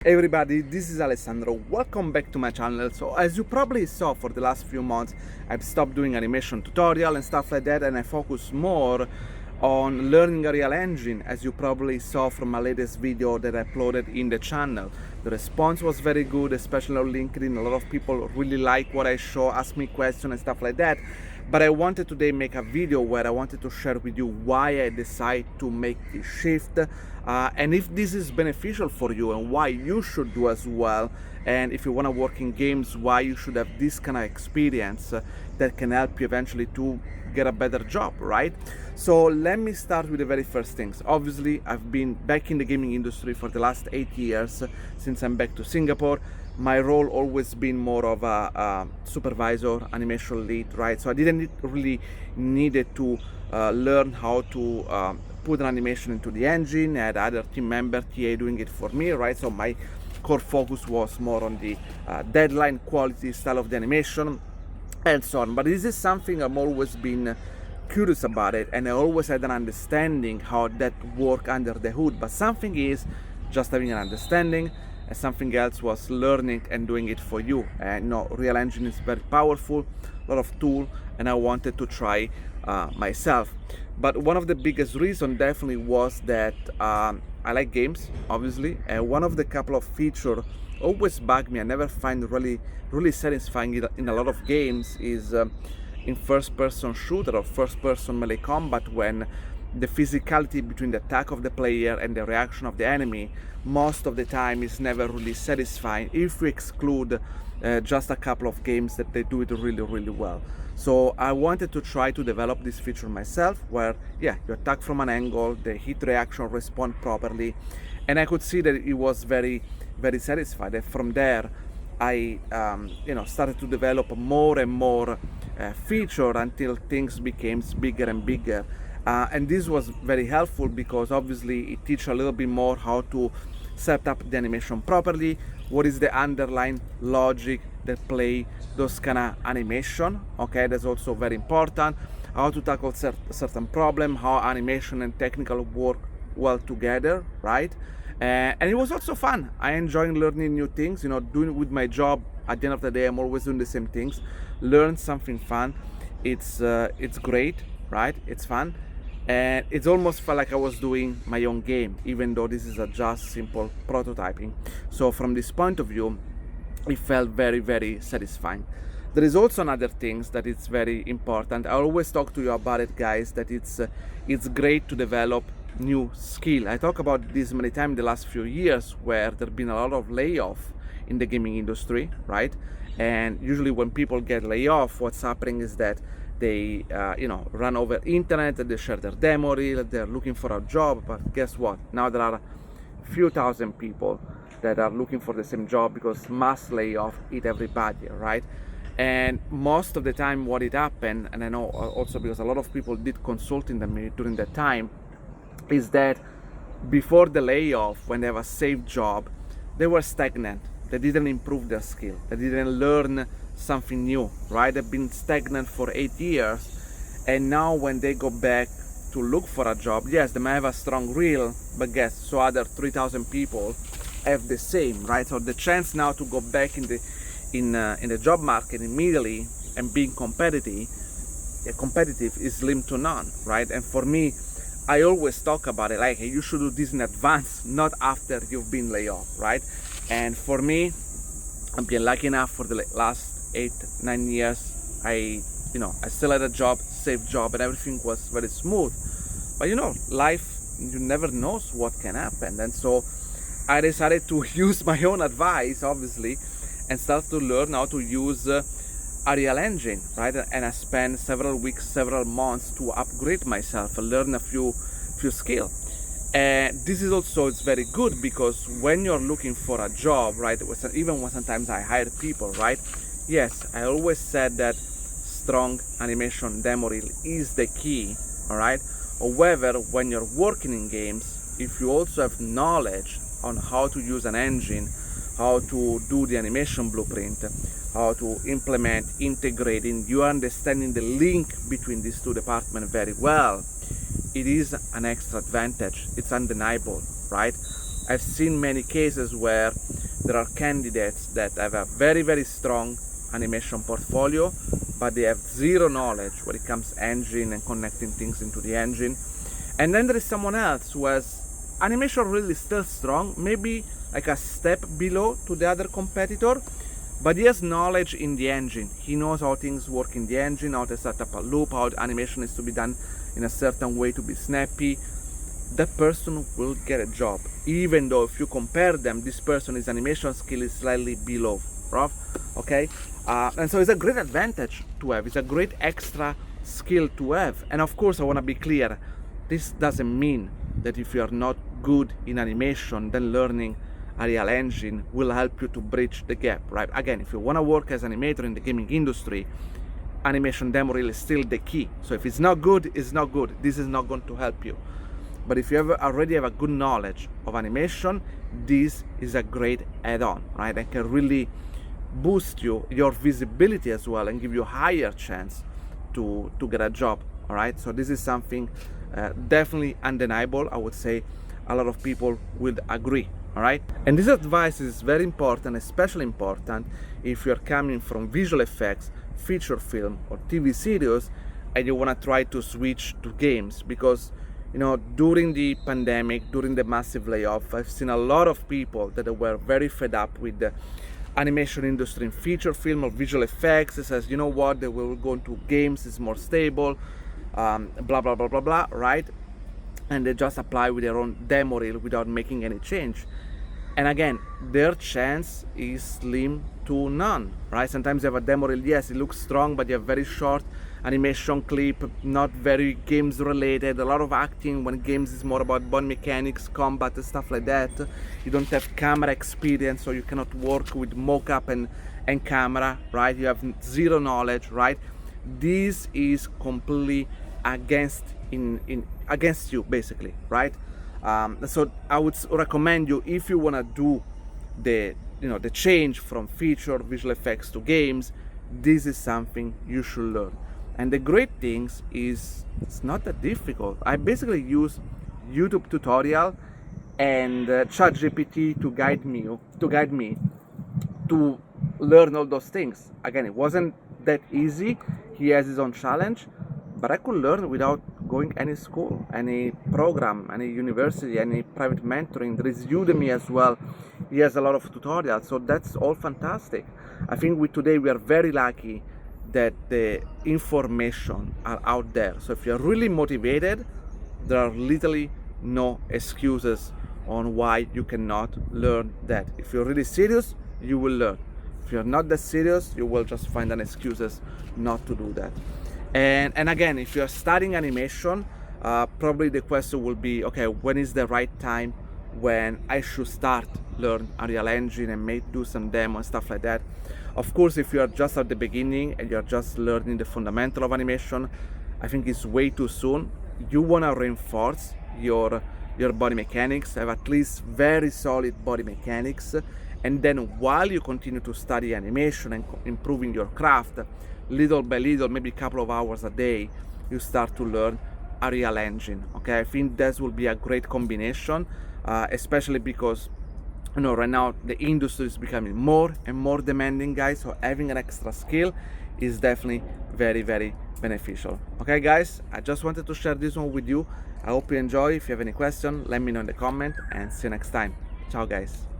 Hey everybody, this is Alessandro. Welcome back to my channel. So as you probably saw, for the last few months I've stopped doing animation tutorial and stuff like that, and I focus more on learning Unreal Engine, as you probably saw from my latest video that I uploaded in the channel. The response was very good, especially on LinkedIn. A lot of people really like what I show, ask me questions and stuff like that. But I wanted today make a video where I wanted to share with you why I decided to make this shift, and if this is beneficial for you and why you should do as well. And if you want to work in games, why you should have this kind of experience that can help you eventually to get a better job, right? So let me start with the very first things. Obviously, I've been back in the gaming industry for the last 8 years since I'm back to Singapore. My role always been more of a supervisor, animation lead, right? So I didn't really needed to learn how to put an animation into the engine. I had other team member, TA, doing it for me, right? So my core focus was more on the deadline, quality, style of the animation, and so on. But this is something I've always been curious about it, and I always had an understanding how that work under the hood. But something is just having an understanding, and something else was learning and doing it for you. And Real Engine is very powerful, a lot of tool, and I wanted to try myself. But one of the biggest reason definitely was that I like games, obviously, and one of the couple of feature always bug me, I never find really satisfying in a lot of games, is in first-person shooter or first-person melee combat, when the physicality between the attack of the player and the reaction of the enemy most of the time is never really satisfying, if we exclude just a couple of games that they do it really well. So I wanted to try to develop this feature myself, where you attack from an angle, the hit reaction respond properly, and I could see that it was very satisfied. And from there I started to develop more and more feature until things became bigger and bigger. And this was very helpful because obviously it teaches a little bit more how to set up the animation properly, what is the underlying logic that play those kind of animation. Okay, that's also very important, how to tackle certain problem, how animation and technical work well together, right? And it was also fun. I enjoy learning new things, doing with my job. At the end of the day, I'm always doing the same things. Learn something fun. It's great, right? It's fun, and it's almost felt like I was doing my own game, even though this is a just simple prototyping. So from this point of view, it felt very satisfying. There is also another things that it's very important. I always talk to you about it, guys, that it's great to develop new skill. I talk about this many times in the last few years, where there have been a lot of layoff in the gaming industry, right? And usually when people get laid off, what's happening is that they run over internet, they share their demo reel, they're looking for a job. But guess what? Now there are a few thousand people that are looking for the same job, because mass layoff hit everybody, right? And most of the time what it happened, and I know also because a lot of people did consulting them during that time, is that before the layoff, when they have a safe job, they were stagnant. They didn't improve their skill. They didn't learn something new, right? They've been stagnant for 8 years, and now when they go back to look for a job, yes, they may have a strong reel, but guess, so other 3,000 people have the same, right? So the chance now to go back in the job market immediately and being competitive is slim to none, right? And for me, I always talk about it like, hey, you should do this in advance, not after you've been laid off, right? And for me, I've been lucky enough for the last 8-9 years. I still had a job, safe job, and everything was very smooth. But life, you never knows what can happen. And so I decided to use my own advice, obviously, and start to learn how to use Unreal Engine, right? And I spent several weeks, several months to upgrade myself and learn a few skills. And this is also, it's very good, because when you're looking for a job, right, even when sometimes I hire people, right, yes, I always said that strong animation demo reel is the key, all right? However, when you're working in games, if you also have knowledge on how to use an engine, how to do the animation blueprint, how to implement, integrating, you are understanding the link between these two departments very well, it is an extra advantage. It's undeniable, right? I've seen many cases where there are candidates that have a very, very strong animation portfolio, but they have zero knowledge when it comes to engine and connecting things into the engine. And then there is someone else who has animation really still strong, maybe like a step below to the other competitor, but he has knowledge in the engine. He knows how things work in the engine, how to set up a loop, how the animation is to be done in a certain way to be snappy. That person will get a job, even though if you compare them, this person's animation skill is slightly below, right? Okay, and so it's a great advantage to have. It's a great extra skill to have. And of course, I want to be clear, this doesn't mean that if you are not good in animation, then learning a real engine will help you to bridge the gap, right? Again, if you want to work as an animator in the gaming industry, animation demo reel is still the key. So if it's not good, it's not good. This is not going to help you. But if you already have a good knowledge of animation, this is a great add-on, right? And can really boost your visibility as well and give you a higher chance to get a job, all right? So this is something definitely undeniable. I would say a lot of people would agree, all right? And this advice is very important, especially important if you're coming from visual effects, feature film, or TV series, and you want to try to switch to games. Because you know, during the pandemic, during the massive layoff, I've seen a lot of people that were very fed up with the animation industry in feature film or visual effects. It says, you know what, they will go into games, it's more stable, blah, blah, blah, blah, blah, right? And they just apply with their own demo reel without making any change. And again, their chance is slim to none, right? Sometimes you have a demo reel, yes, it looks strong, but you have very short animation clip, not very games related, a lot of acting when games is more about body mechanics, combat and stuff like that. You don't have camera experience, so you cannot work with mocap and camera, right? You have zero knowledge, right? This is completely against you, basically, right? So I would recommend you, if you want to do the change from feature visual effects to games, this is something you should learn. And the great things is it's not that difficult. I basically use YouTube tutorial and ChatGPT to guide me to learn all those things. Again, it wasn't that easy. He has his own challenge, but I could learn without going any school, any program, any university, any private mentoring. There is Udemy as well. He has a lot of tutorials, so that's all fantastic. I think today we are very lucky that the information are out there. So if you're really motivated, there are literally no excuses on why you cannot learn that. If you're really serious, you will learn. If you're not that serious, you will just find an excuses not to do that. And again, if you're studying animation, probably the question will be, okay, when is the right time when I should start learn Unreal Engine and do some demo and stuff like that? Of course, if you are just at the beginning and you're just learning the fundamental of animation, I think it's way too soon. You want to reinforce your body mechanics, have at least very solid body mechanics, and then while you continue to study animation and improving your craft, little by little, maybe a couple of hours a day, you start to learn Unreal Engine. Okay, I think that will be a great combination, especially because right now the industry is becoming more and more demanding, guys. So having an extra skill is definitely very, very beneficial. Okay, guys, I just wanted to share this one with you. I hope you enjoy. If you have any question, let me know in the comment, and see you next time. Ciao, guys.